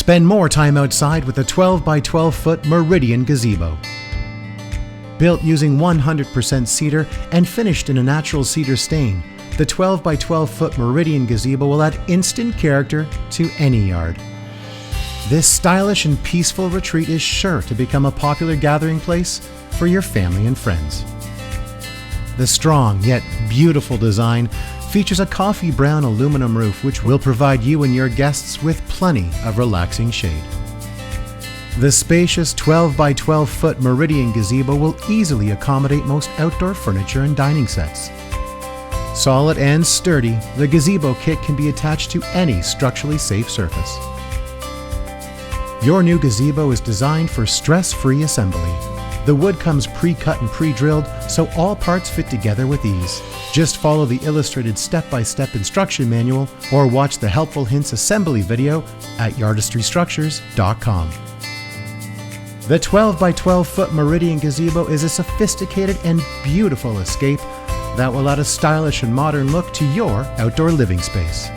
Spend more time outside with a 12 by 12 foot Meridian Gazebo. Built using 100% cedar and finished in a natural cedar stain, the 12 by 12 foot Meridian Gazebo will add instant character to any yard. This stylish and peaceful retreat is sure to become a popular gathering place for your family and friends. The strong yet beautiful design features a coffee brown aluminum roof which will provide you and your guests with plenty of relaxing shade. The spacious 12 by 12 foot Meridian Gazebo will easily accommodate most outdoor furniture and dining sets. Solid and sturdy, the gazebo kit can be attached to any structurally safe surface. Your new gazebo is designed for stress-free assembly. The wood comes pre-cut and pre-drilled, so all parts fit together with ease. Just follow the illustrated step-by-step instruction manual or watch the helpful hints assembly video at yardistrystructures.com. The 12 by 12 foot Meridian Gazebo is a sophisticated and beautiful escape that will add a stylish and modern look to your outdoor living space.